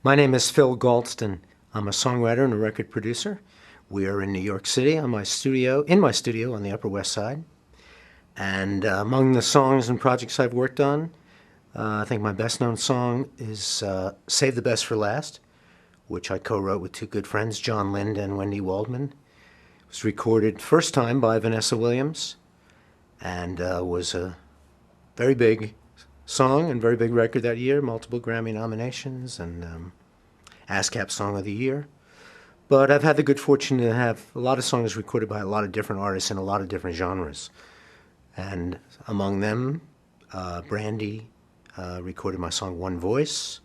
My name is Phil Galdston. I'm a songwriter and a record producer. We are in New York City in my studio on the Upper West Side. And among the songs and projects I've worked on, I think my best known song is Save the Best for Last, which I co-wrote with two good friends, John Lind and Wendy Waldman. It was recorded first time by Vanessa Williams and was a very big song and very big record that year, multiple Grammy nominations and ASCAP Song of the Year. But I've had the good fortune to have a lot of songs recorded by a lot of different artists in a lot of different genres. And among them, Brandy recorded my song One Voice.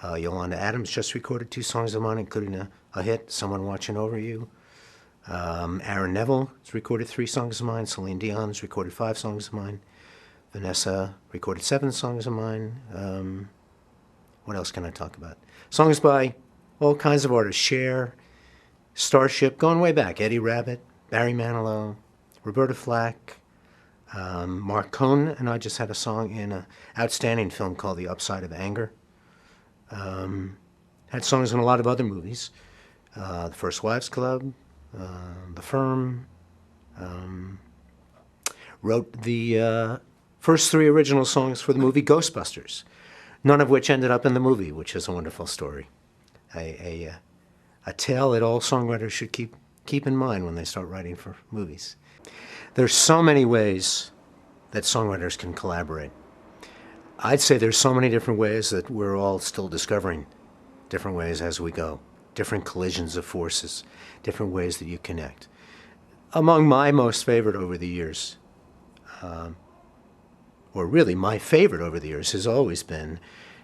Yolanda Adams just recorded two songs of mine, including a hit, Someone Watching Over You. Aaron Neville has recorded 3 songs of mine. Celine Dion's recorded 5 songs of mine. Vanessa recorded 7 songs of mine. What else can I talk about? Songs by all kinds of artists. Cher, Starship, going way back. Eddie Rabbitt, Barry Manilow, Roberta Flack, Mark Cohn, and I just had a song in an outstanding film called The Upside of Anger. Had songs in a lot of other movies. The First Wives Club, The Firm. Wrote the first 3 original songs for the movie Ghostbusters, none of which ended up in the movie, which is a wonderful story. A tale that all songwriters should keep in mind when they start writing for movies. There's so many ways that songwriters can collaborate. I'd say there's so many different ways that we're all still discovering different ways as we go, different collisions of forces, different ways that you connect. Among my most favorite over the years, or really my favorite over the years, has always been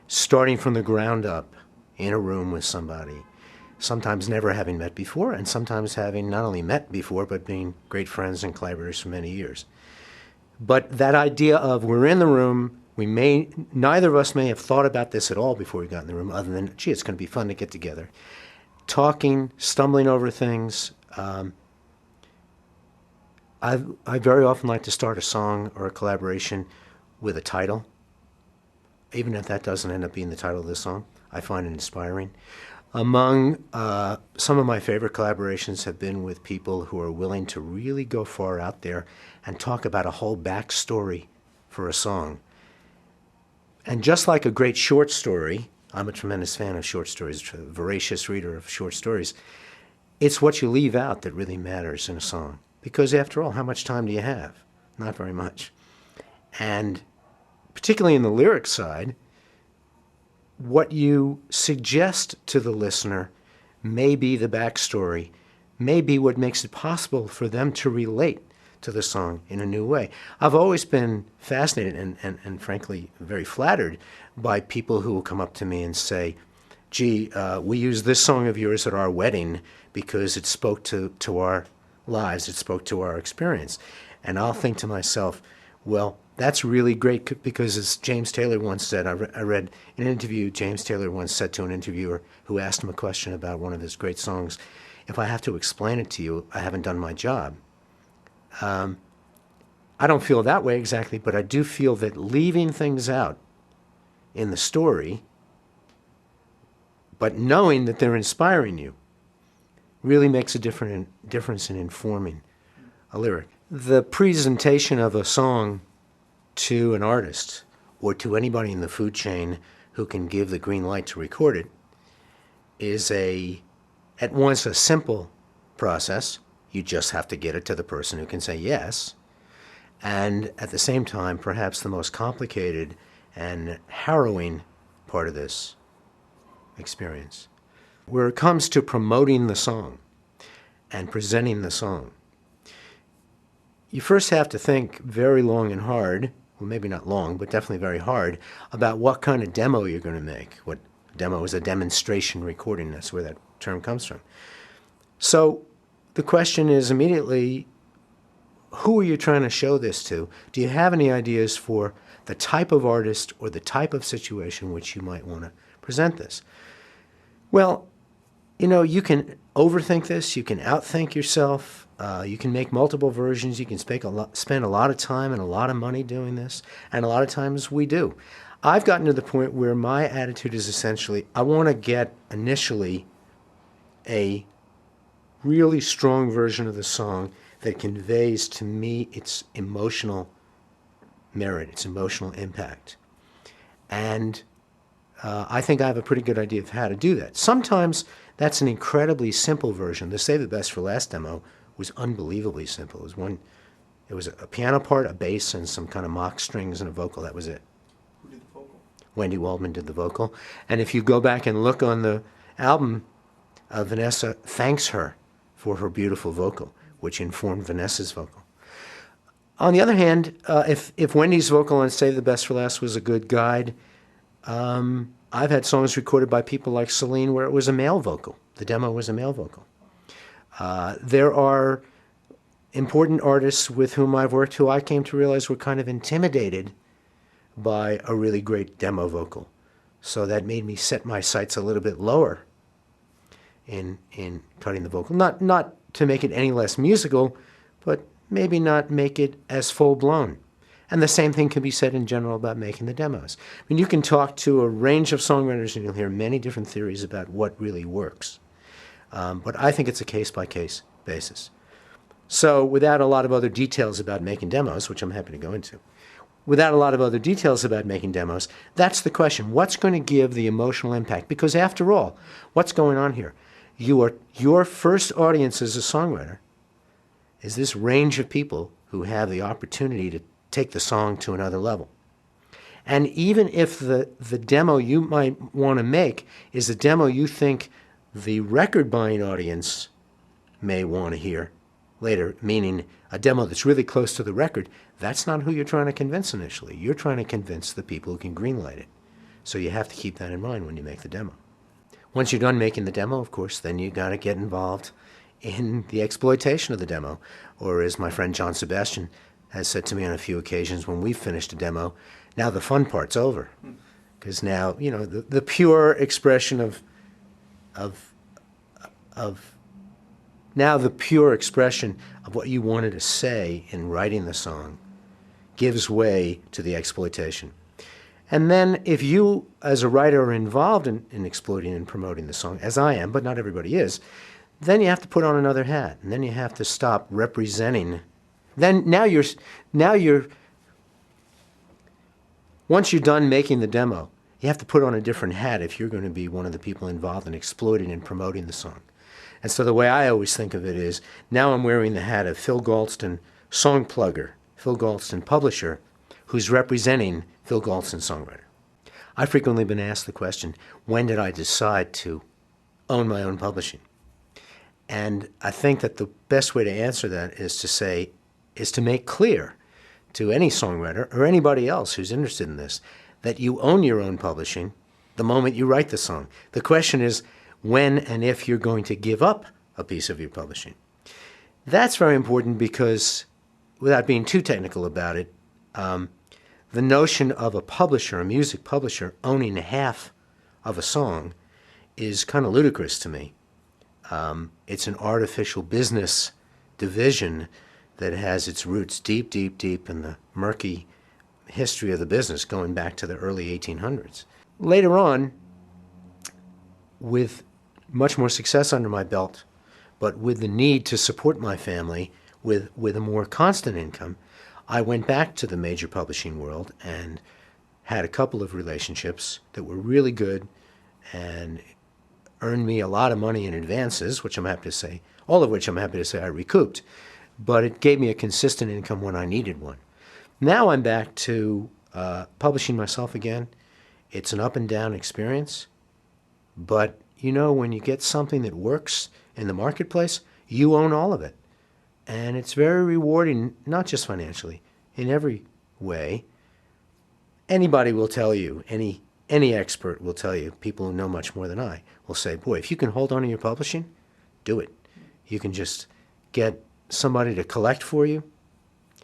starting from the ground up in a room with somebody, sometimes never having met before, and sometimes having not only met before, but being great friends and collaborators for many years. But that idea of we're in the room, neither of us may have thought about this at all before we got in the room, other than, gee, it's going to be fun to get together. Talking, stumbling over things. I very often like to start a song or a collaboration with a title, even if that doesn't end up being the title of the song. I find it inspiring. Among some of my favorite collaborations have been with people who are willing to really go far out there and talk about a whole backstory for a song. And just like a great short story, I'm a tremendous fan of short stories, a voracious reader of short stories, it's what you leave out that really matters in a song. Because after all, how much time do you have? Not very much. And particularly in the lyric side, what you suggest to the listener may be the backstory, may be what makes it possible for them to relate to the song in a new way. I've always been fascinated and frankly very flattered by people who will come up to me and say, gee, we used this song of yours at our wedding because it spoke to our lives, it spoke to our experience. And I'll think to myself, well, that's really great, because as James Taylor once said, I read in an interview, James Taylor once said to an interviewer who asked him a question about one of his great songs, if I have to explain it to you, I haven't done my job. I don't feel that way exactly, but I do feel that leaving things out in the story, but knowing that they're inspiring you, really makes a difference in informing a lyric. The presentation of a song to an artist or to anybody in the food chain who can give the green light to record it is at once a simple process. You just have to get it to the person who can say yes. And at the same time, perhaps the most complicated and harrowing part of this experience, where it comes to promoting the song and presenting the song. You first have to think very long and hard, well, maybe not long, but definitely very hard, about what kind of demo you're going to make. What demo is a demonstration recording. That's where that term comes from. So the question is immediately, who are you trying to show this to? Do you have any ideas for the type of artist or the type of situation which you might want to present this? Well, you can overthink this, you can outthink yourself, you can make multiple versions, you can spend a lot of time and a lot of money doing this, and a lot of times we do. I've gotten to the point where my attitude is essentially, I want to get initially a really strong version of the song that conveys to me its emotional merit, its emotional impact. And I think I have a pretty good idea of how to do that. Sometimes that's an incredibly simple version. The Save the Best for Last demo was unbelievably simple. It was a piano part, a bass, and some kind of mock strings and a vocal. That was it. Who did the vocal? Wendy Waldman did the vocal. And if you go back and look on the album, Vanessa thanks her for her beautiful vocal, which informed Vanessa's vocal. On the other hand, if Wendy's vocal on Save the Best for Last was a good guide, I've had songs recorded by people like Celine where it was a male vocal. The demo was a male vocal. There are important artists with whom I've worked who I came to realize were kind of intimidated by a really great demo vocal. So that made me set my sights a little bit lower in cutting the vocal. Not to make it any less musical, but maybe not make it as full-blown. And the same thing can be said in general about making the demos. I mean, you can talk to a range of songwriters and you'll hear many different theories about what really works. But I think it's a case-by-case basis. So without a lot of other details about making demos, which I'm happy to go into, without a lot of other details about making demos, that's the question. What's going to give the emotional impact? Because after all, what's going on here? Your first audience as a songwriter is this range of people who have the opportunity to take the song to another level. And even if the demo you might want to make is a demo you think the record-buying audience may want to hear later, meaning a demo that's really close to the record, that's not who you're trying to convince initially. You're trying to convince the people who can greenlight it. So you have to keep that in mind when you make the demo. Once you're done making the demo, of course, then you got to get involved in the exploitation of the demo. Or as my friend John Sebastian has said to me on a few occasions when we've finished a demo, now the fun part's over. Because now, you know, the pure expression of what you wanted to say in writing the song gives way to the exploitation. And then if you, as a writer, are involved in exploiting and promoting the song, as I am, but not everybody is, then you have to put on another hat, and then you have to stop representing. Now you're, once you're done making the demo, you have to put on a different hat if you're going to be one of the people involved in exploiting and promoting the song. And so the way I always think of it is, now I'm wearing the hat of Phil Galdston, song plugger, Phil Galdston, publisher, who's representing Phil Galdston, songwriter. I've frequently been asked the question, when did I decide to own my own publishing? And I think that the best way to answer that is to make clear to any songwriter or anybody else who's interested in this that you own your own publishing the moment you write the song. The question is when and if you're going to give up a piece of your publishing. That's very important because, without being too technical about it, the notion of a publisher, a music publisher, owning half of a song is kind of ludicrous to me. It's an artificial business division that has its roots deep, deep, deep in the murky history of the business going back to the early 1800s. Later on, with much more success under my belt, but with the need to support my family with a more constant income, I went back to the major publishing world and had a couple of relationships that were really good and earned me a lot of money in advances, which I'm happy to say, all of which I'm happy to say I recouped, but it gave me a consistent income when I needed one. Now I'm back to publishing myself again. It's an up and down experience, but you know, when you get something that works in the marketplace, you own all of it. And it's very rewarding, not just financially, in every way. Anybody will tell you, any expert will tell you, people who know much more than I will say, boy, if you can hold on to your publishing, do it. You can just get somebody to collect for you.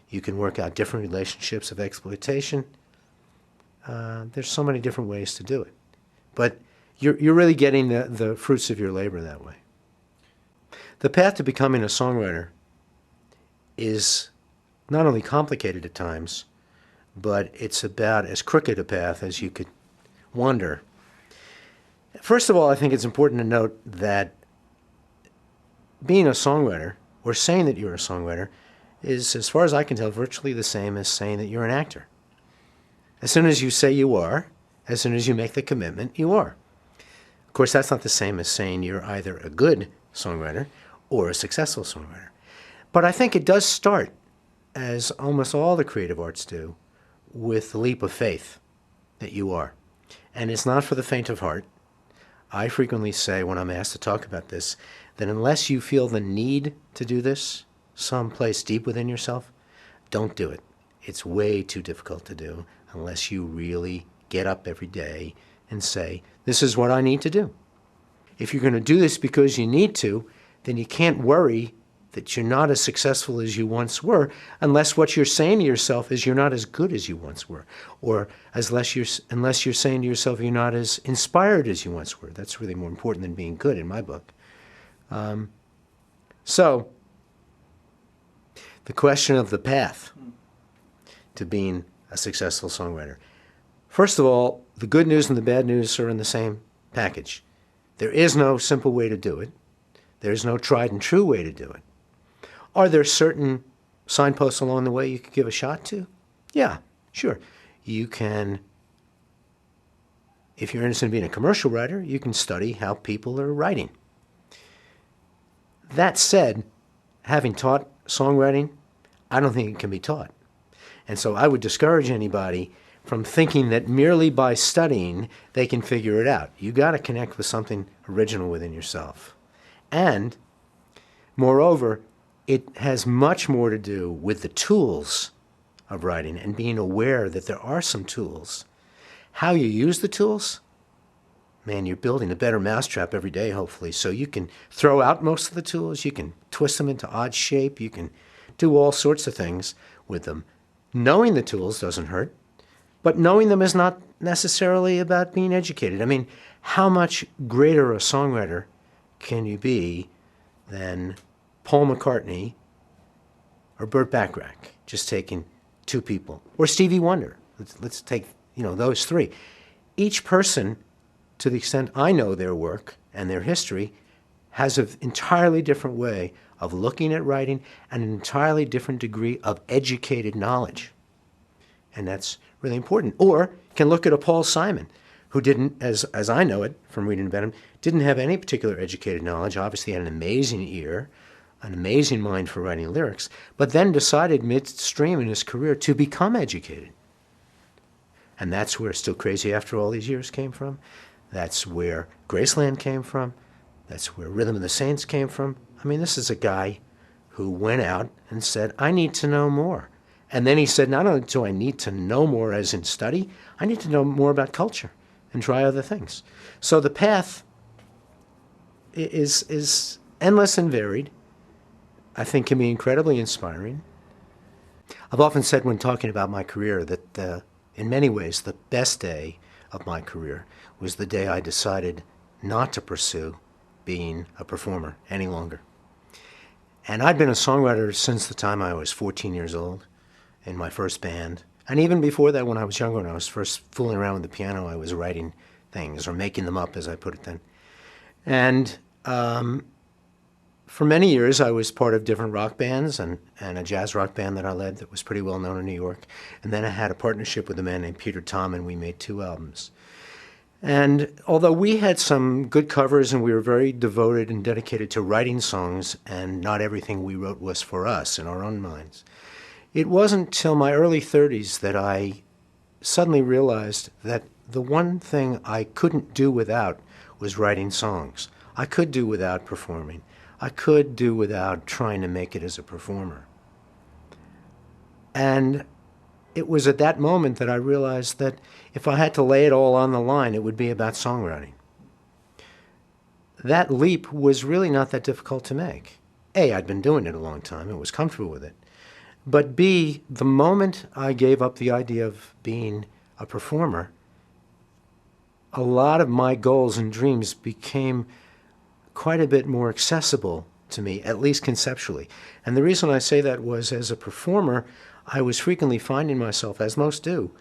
You can work out different relationships of exploitation. There's so many different ways to do it. But you're really getting the fruits of your labor that way. The path to becoming a songwriter is not only complicated at times, but it's about as crooked a path as you could wander. First of all, I think it's important to note that being a songwriter, or saying that you're a songwriter, is, as far as I can tell, virtually the same as saying that you're an actor. As soon as you say you are, as soon as you make the commitment, you are. Of course, that's not the same as saying you're either a good songwriter or a successful songwriter. But I think it does start, as almost all the creative arts do, with the leap of faith that you are. And it's not for the faint of heart. I frequently say when I'm asked to talk about this, that unless you feel the need to do this someplace deep within yourself, don't do it. It's way too difficult to do unless you really get up every day and say, this is what I need to do. If you're going to do this because you need to, then you can't worry that you're not as successful as you once were, unless what you're saying to yourself is you're not as good as you once were, or unless you're saying to yourself you're not as inspired as you once were. That's really more important than being good in my book. So, the question of the path to being a successful songwriter. First of all, the good news and the bad news are in the same package. There is no simple way to do it. There's no tried and true way to do it. Are there certain signposts along the way you could give a shot to? Yeah, sure. You can, if you're interested in being a commercial writer, you can study how people are writing. That said, having taught songwriting, I don't think it can be taught. And so I would discourage anybody from thinking that merely by studying they can figure it out. You got to connect with something original within yourself. And moreover, it has much more to do with the tools of writing and being aware that there are some tools. How you use the tools, man, you're building a better mousetrap every day, hopefully. So you can throw out most of the tools, you can twist them into odd shape, you can do all sorts of things with them. Knowing the tools doesn't hurt, but knowing them is not necessarily about being educated. I mean, how much greater a songwriter can you be than Paul McCartney or Burt Bacharach, just taking two people, or Stevie Wonder? Let's take, those three. Each person, to the extent I know their work and their history, has an entirely different way of looking at writing and an entirely different degree of educated knowledge. And that's really important. Or you can look at a Paul Simon, who didn't, as I know it from reading about him, didn't have any particular educated knowledge, obviously had an amazing ear, an amazing mind for writing lyrics, but then decided midstream in his career to become educated. And that's where Still Crazy After All These Years came from. That's where Graceland came from. That's where Rhythm of the Saints came from. I mean, this is a guy who went out and said, I need to know more. And then he said, not only do I need to know more as in study, I need to know more about culture and try other things. So the path is endless and varied. I think can be incredibly inspiring. I've often said when talking about my career that in many ways the best day of my career was the day I decided not to pursue being a performer any longer. And I'd been a songwriter since the time I was 14 years old in my first band. And even before that, when I was younger, when I was first fooling around with the piano, I was writing things or making them up, as I put it then. And for many years, I was part of different rock bands and a jazz rock band that I led that was pretty well known in New York. And then I had a partnership with a man named Peter Tom, and we made 2 albums. And although we had some good covers and we were very devoted and dedicated to writing songs, and not everything we wrote was for us in our own minds, it wasn't till my early 30s that I suddenly realized that the one thing I couldn't do without was writing songs. I could do without performing. I could do without trying to make it as a performer. And it was at that moment that I realized that if I had to lay it all on the line, it would be about songwriting. That leap was really not that difficult to make. A, I'd been doing it a long time and was comfortable with it. But B, the moment I gave up the idea of being a performer, a lot of my goals and dreams became quite a bit more accessible to me, at least conceptually. And the reason I say that was, as a performer, I was frequently finding myself, as most do,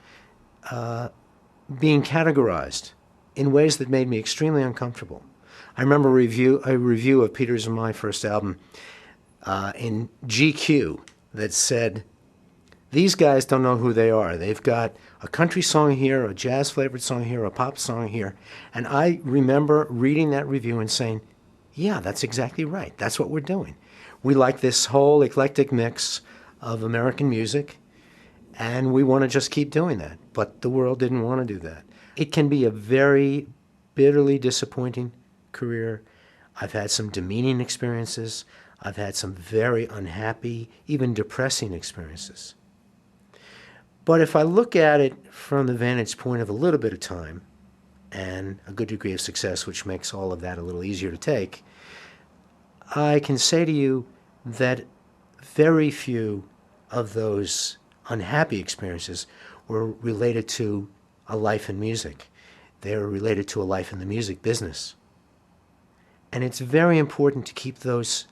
being categorized in ways that made me extremely uncomfortable. I remember a review of Peter's and my first album in GQ that said, "These guys don't know who they are. They've got a country song here, a jazz-flavored song here, a pop song here." And I remember reading that review and saying, yeah, that's exactly right. That's what we're doing. We like this whole eclectic mix of American music, and we want to just keep doing that. But the world didn't want to do that. It can be a very bitterly disappointing career. I've had some demeaning experiences. I've had some very unhappy, even depressing experiences. But if I look at it from the vantage point of a little bit of time and a good degree of success, which makes all of that a little easier to take, I can say to you that very few of those unhappy experiences were related to a life in music. They were related to a life in the music business. And it's very important to keep those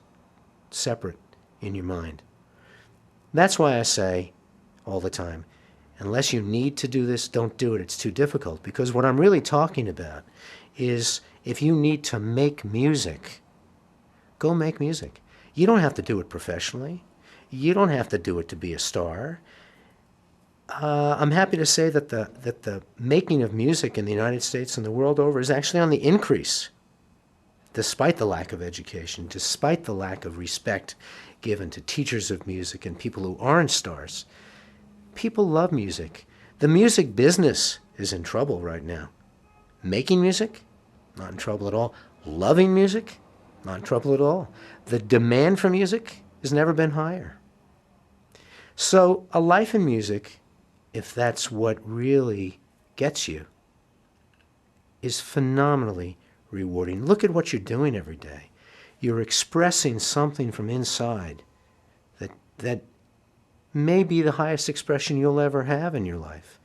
separate in your mind. That's why I say all the time, unless you need to do this, don't do it. It's too difficult. Because what I'm really talking about is if you need to make music, go make music. You don't have to do it professionally. You don't have to do it to be a star. I'm happy to say that the making of music in the United States and the world over is actually on the increase, despite the lack of education, despite the lack of respect given to teachers of music and people who aren't stars. People love music. The music business is in trouble right now. Making music, not in trouble at all. Loving music, not in trouble at all. The demand for music has never been higher. So a life in music, if that's what really gets you, is phenomenally rewarding. Look at what you're doing every day. You're expressing something from inside that may be the highest expression you'll ever have in your life.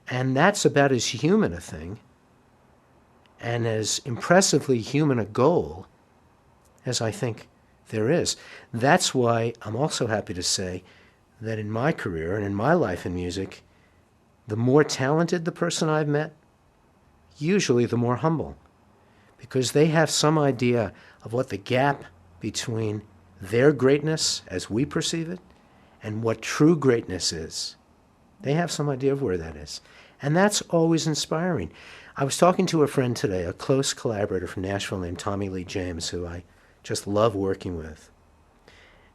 And that's about as human a thing and as impressively human a goal as I think there is. That's why I'm also happy to say that in my career and in my life in music, the more talented the person I've met, usually the more humble, because they have some idea of what the gap between their greatness as we perceive it and what true greatness is. They have some idea of where that is. And that's always inspiring. I was talking to a friend today, a close collaborator from Nashville named Tommy Lee James, who I just love working with.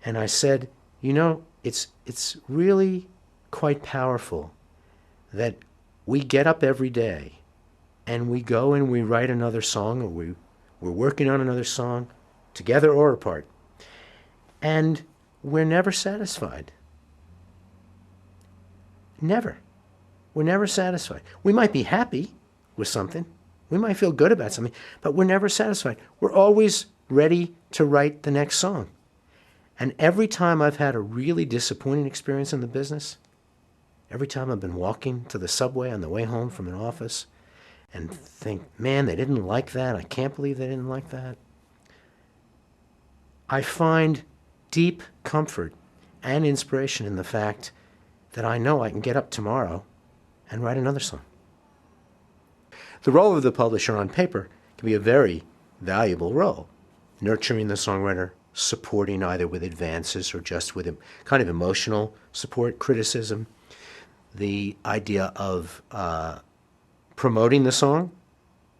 And I said, you know, it's really quite powerful that we get up every day and we go and we write another song, or we're working on another song, together or apart. And we're never satisfied. Never. We're never satisfied. We might be happy with something. We might feel good about something, but we're never satisfied. We're always ready to write the next song. And every time I've had a really disappointing experience in the business, every time I've been walking to the subway on the way home from an office and think, man, they didn't like that. I can't believe they didn't like that. I find deep comfort and inspiration in the fact that I know I can get up tomorrow and write another song. The role of the publisher on paper can be a very valuable role, nurturing the songwriter, supporting either with advances or just with a kind of emotional support, criticism. The idea of promoting the song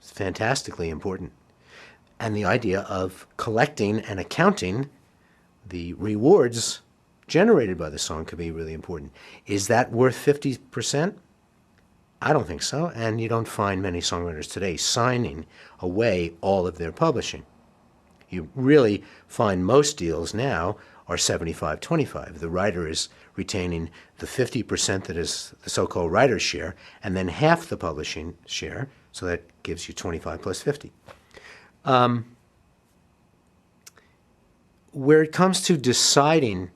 is fantastically important. And the idea of collecting and accounting the rewards generated by the song could be really important. Is that worth 50%? I don't think so, and you don't find many songwriters today signing away all of their publishing. You really find most deals now are 75-25. The writer is retaining the 50% that is the so-called writer's share, and then half the publishing share, so that gives you 25 plus 50. Where it comes to deciding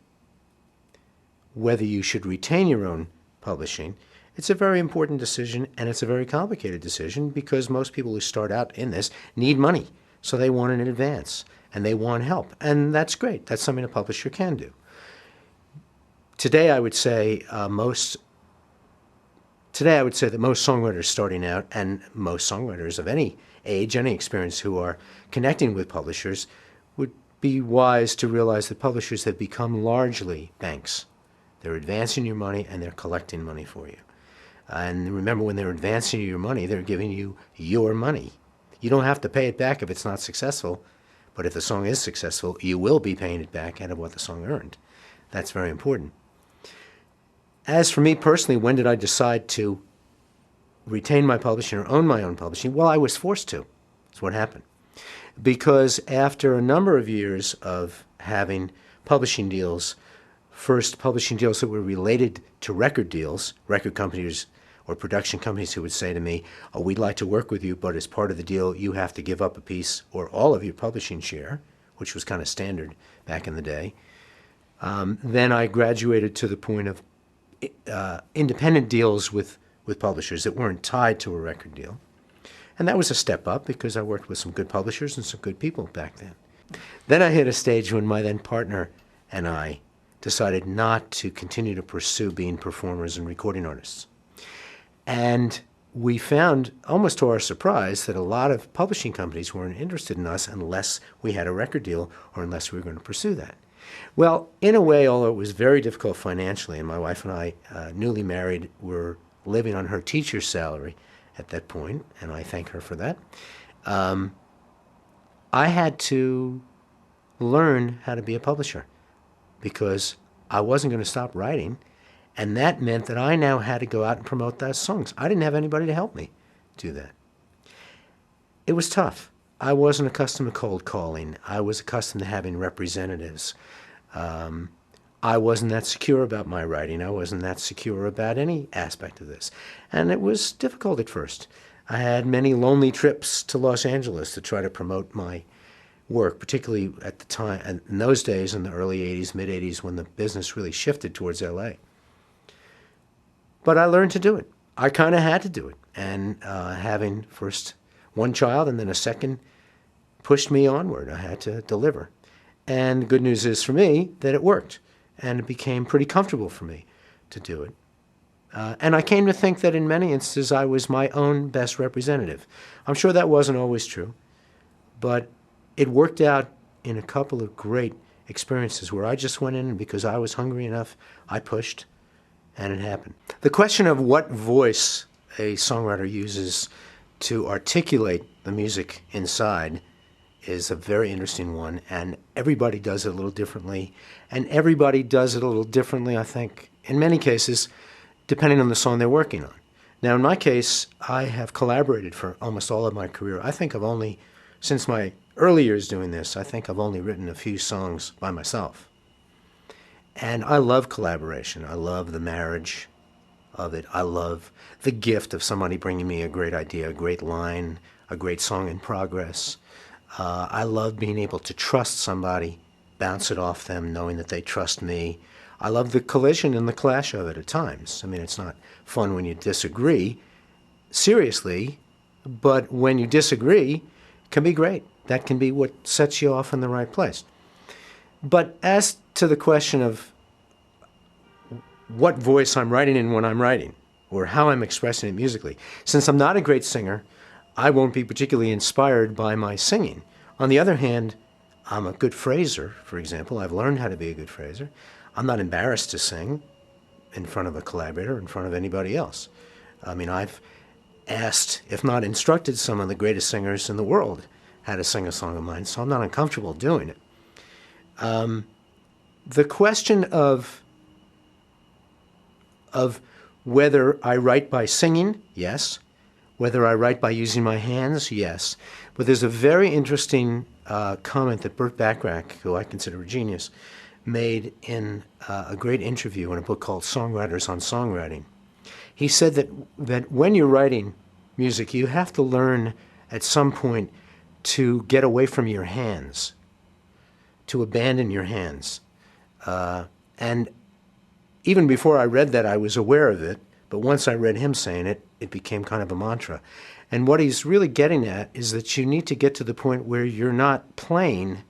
whether you should retain your own publishing, it's a very important decision, and it's a very complicated decision because most people who start out in this need money, so they want it in advance, and they want help, and that's great. That's something a publisher can do. Today, I would say most. Today, I would say that most songwriters starting out, and most songwriters of any age, any experience, who are connecting with publishers, would be wise to realize that publishers have become largely banks. They're advancing your money and they're collecting money for you. And remember, when they're advancing your money, they're giving you your money. You don't have to pay it back if it's not successful, but if the song is successful, you will be paying it back out of what the song earned. That's very important. As for me personally, when did I decide to retain my publishing or own my own publishing? Well, I was forced to. That's what happened. Because after a number of years of having publishing deals, first publishing deals that were related to record deals, record companies or production companies who would say to me, oh, we'd like to work with you, but as part of the deal, you have to give up a piece or all of your publishing share, which was kind of standard back in the day. Then I graduated to the point of independent deals with publishers that weren't tied to a record deal. And that was a step up because I worked with some good publishers and some good people back then. Then I hit a stage when my then partner and I decided not to continue to pursue being performers and recording artists. And we found, almost to our surprise, that a lot of publishing companies weren't interested in us unless we had a record deal or unless we were going to pursue that. Well, in a way, although it was very difficult financially, and my wife and I, newly married, were living on her teacher's salary at that point, and I thank her for that, I had to learn how to be a publisher because I wasn't going to stop writing, and that meant that I now had to go out and promote those songs. I didn't have anybody to help me do that. It was tough. I wasn't accustomed to cold calling. I was accustomed to having representatives. I wasn't that secure about my writing. I wasn't that secure about any aspect of this. And it was difficult at first. I had many lonely trips to Los Angeles to try to promote my work, particularly at the time, in those days, in the early 80s, mid-80s, when the business really shifted towards LA. But I learned to do it. I kind of had to do it. And having first one child and then a second pushed me onward. I had to deliver. And the good news is for me that it worked. And it became pretty comfortable for me to do it. And I came to think that in many instances I was my own best representative. I'm sure that wasn't always true, but it worked out in a couple of great experiences where I just went in and because I was hungry enough, I pushed, and it happened. The question of what voice a songwriter uses to articulate the music inside is a very interesting one, and everybody does it a little differently. And everybody does it a little differently, I think, in many cases, depending on the song they're working on. Now, in my case, I have collaborated for almost all of my career. I think I've only, since my early years doing this, I think I've only written a few songs by myself. And I love collaboration. I love the marriage of it. I love the gift of somebody bringing me a great idea, a great line, a great song in progress. I love being able to trust somebody, bounce it off them, knowing that they trust me. I love the collision and the clash of it at times. I mean, it's not fun when you disagree, seriously, but when you disagree, it can be great. That can be what sets you off in the right place. But as to the question of what voice I'm writing in when I'm writing, or how I'm expressing it musically, since I'm not a great singer, I won't be particularly inspired by my singing. On the other hand, I'm a good phraser, for example. I've learned how to be a good phraser. I'm not embarrassed to sing in front of a collaborator, in front of anybody else. I mean, I've asked, if not instructed, some of the greatest singers in the world how to sing a song of mine, so I'm not uncomfortable doing it. The question of whether I write by singing, yes. Whether I write by using my hands, yes. But there's a very interesting comment that Burt Bacharach, who I consider a genius, made in a great interview in a book called Songwriters on Songwriting. He said that when you're writing music, you have to learn at some point to get away from your hands, to abandon your hands. And even before I read that, I was aware of it, but once I read him saying it, it became kind of a mantra. And what he's really getting at is that you need to get to the point where you're not playing,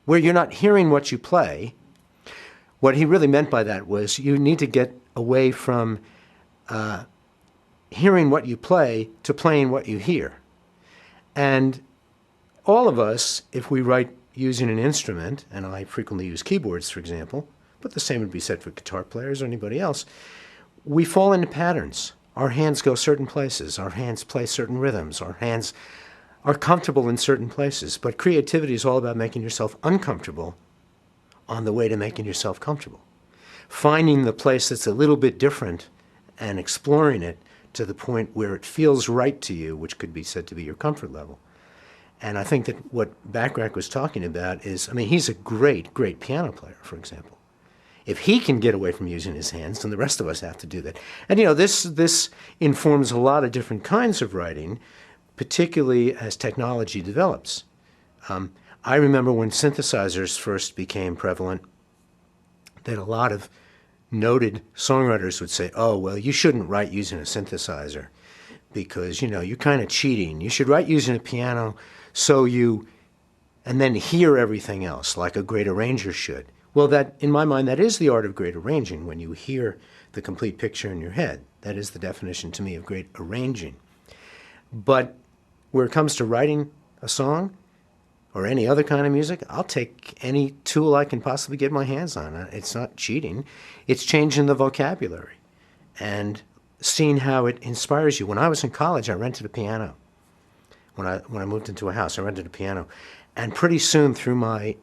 where you're not hearing what you play, What he really meant by that was you need to get away from hearing what you play to playing what you hear. And all of us, if we write using an instrument, and I frequently use keyboards, for example, but the same would be said for guitar players or anybody else, we fall into patterns. Our hands go certain places. Our hands play certain rhythms. Our hands are comfortable in certain places. But creativity is all about making yourself uncomfortable on the way to making yourself comfortable. Finding the place that's a little bit different and exploring it to the point where it feels right to you, which could be said to be your comfort level. And I think that what Bacharach was talking about is, I mean, he's a great, great piano player, for example. If he can get away from using his hands, then the rest of us have to do that. And, you know, this informs a lot of different kinds of writing, particularly as technology develops. I remember when synthesizers first became prevalent, that a lot of noted songwriters would say, oh, well, you shouldn't write using a synthesizer because, you know, you're kind of cheating. You should write using a piano and then hear everything else like a great arranger should. Well, that, in my mind, that is the art of great arranging, when you hear the complete picture in your head. That is the definition to me of great arranging. But where it comes to writing a song or any other kind of music, I'll take any tool I can possibly get my hands on. It's not cheating. It's changing the vocabulary and seeing how it inspires you. When I was in college, I rented a piano. When I moved into a house, I rented a piano. And pretty soon, through my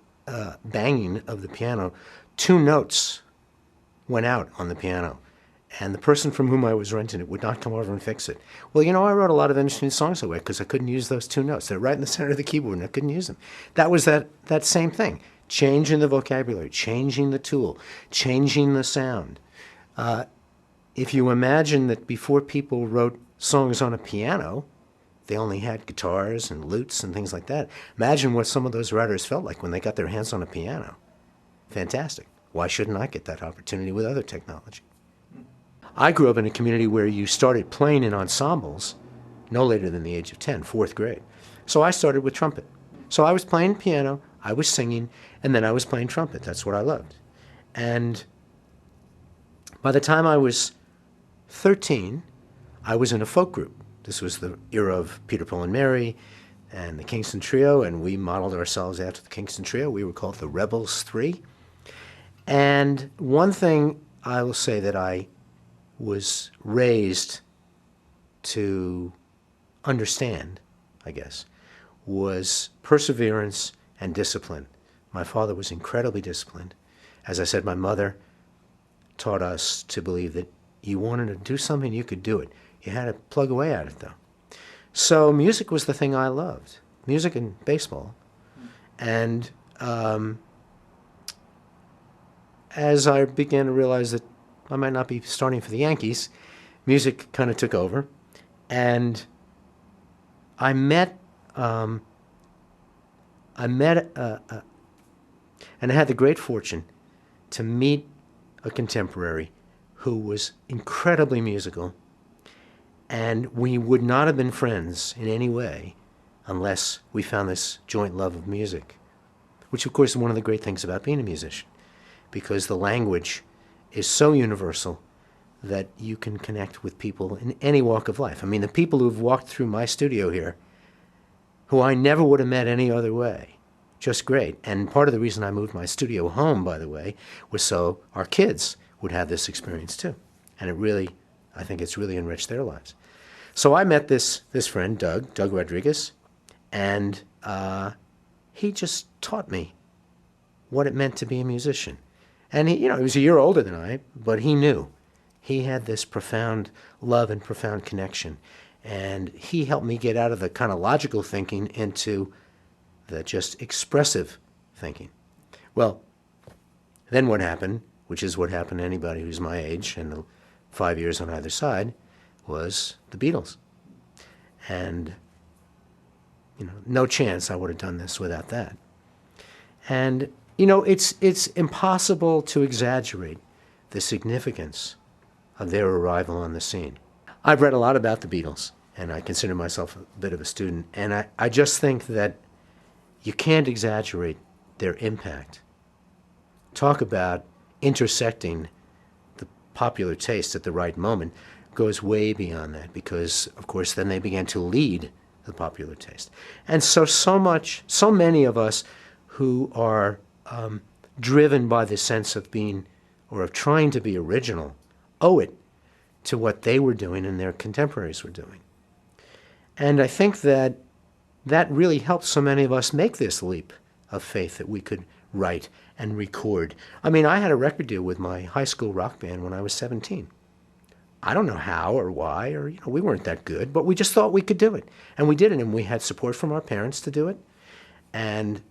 banging of the piano, 2 notes went out on the piano. And the person from whom I was renting it would not come over and fix it. Well, you know, I wrote a lot of interesting songs that way because I couldn't use those 2 notes. They're right in the center of the keyboard, and I couldn't use them. That was that same thing. Changing the vocabulary, changing the tool, changing the sound. If you imagine that before people wrote songs on a piano, they only had guitars and lutes and things like that. Imagine what some of those writers felt like when they got their hands on a piano. Fantastic. Why shouldn't I get that opportunity with other technology? I grew up in a community where you started playing in ensembles no later than the age of 10, 4th grade. So I started with trumpet. So I was playing piano, I was singing, and then I was playing trumpet. That's what I loved. And by the time I was 13, I was in a folk group. This was the era of Peter, Paul, and Mary and the Kingston Trio, and we modeled ourselves after the Kingston Trio. We were called the Rebels 3. And one thing I will say that I was raised to understand, I guess, was perseverance and discipline. My father was incredibly disciplined. As I said, my mother taught us to believe that you wanted to do something, you could do it. You had to plug away at it, though. So music was the thing I loved, music and baseball. And as I began to realize that I might not be starting for the Yankees, music kind of took over. And I met and I had the great fortune to meet a contemporary who was incredibly musical, and we would not have been friends in any way unless we found this joint love of music, which of course is one of the great things about being a musician, because the language is so universal that you can connect with people in any walk of life. I mean, the people who've walked through my studio here, who I never would have met any other way, just great. And part of the reason I moved my studio home, by the way, was so our kids would have this experience too. And it really, I think it's really enriched their lives. So I met this friend, Doug Rodriguez, and he just taught me what it meant to be a musician. And he was a year older than I, but he knew. He had this profound love and profound connection. And he helped me get out of the kind of logical thinking into the just expressive thinking. Well, then what happened, which is what happened to anybody who's my age and the 5 years on either side, was the Beatles. And, no chance I would have done this without that. And, it's impossible to exaggerate the significance of their arrival on the scene. I've read a lot about the Beatles, and I consider myself a bit of a student, and I just think that you can't exaggerate their impact. Talk about intersecting the popular taste at the right moment goes way beyond that, because, of course, then they began to lead the popular taste. And so many of us who are driven by the sense of being, or of trying to be original, owe it to what they were doing and their contemporaries were doing. And I think that that really helped so many of us make this leap of faith that we could write and record. I mean, I had a record deal with my high school rock band when I was 17. I don't know how or why, or, we weren't that good, but we just thought we could do it. And we did it, and we had support from our parents to do it. And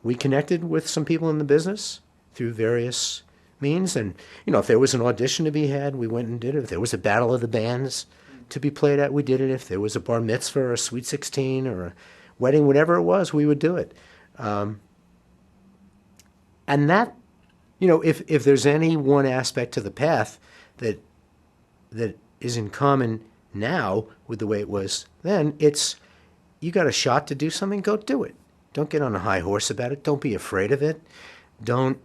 we connected with some people in the business through various means. And, if there was an audition to be had, we went and did it. If there was a battle of the bands to be played at, we did it. If there was a bar mitzvah or a sweet 16 or a wedding, whatever it was, we would do it. And that, if there's any one aspect to the path that is in common now with the way it was then, it's, you got a shot to do something, go do it. Don't get on a high horse about it. Don't be afraid of it. Don't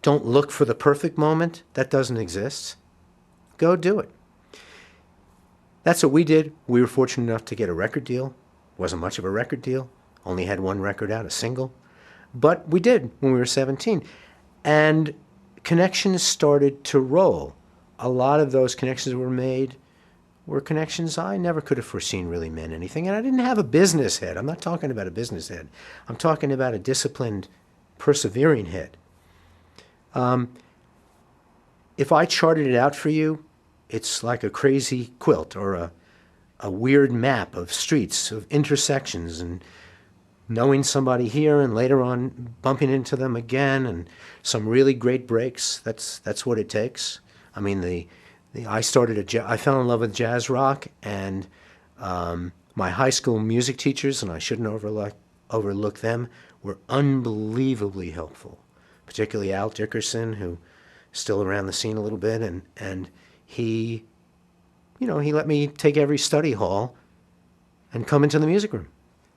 look for the perfect moment. That doesn't exist. Go do it. That's what we did. We were fortunate enough to get a record deal. Wasn't much of a record deal. Only had one record out, a single. But we did when we were 17. And connections started to roll. A lot of those connections were made were connections I never could have foreseen really meant anything. And I didn't have a business head. I'm not talking about a business head. I'm talking about a disciplined, persevering head. If I charted it out for you, it's like a crazy quilt or a weird map of streets, of intersections, and knowing somebody here and later on bumping into them again, and some really great breaks. That's what it takes. I mean, I fell in love with jazz rock, and my high school music teachers, and I shouldn't overlook them, were unbelievably helpful. Particularly Al Dickerson, who is still around the scene a little bit, and he let me take every study hall and come into the music room,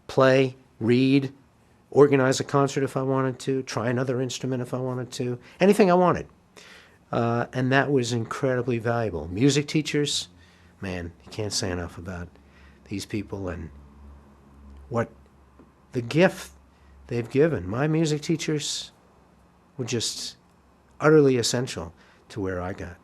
play, read, organize a concert if I wanted to, try another instrument if I wanted to, anything I wanted. And that was incredibly valuable. Music teachers, man, you can't say enough about these people and what the gift they've given. My music teachers were just utterly essential to where I got.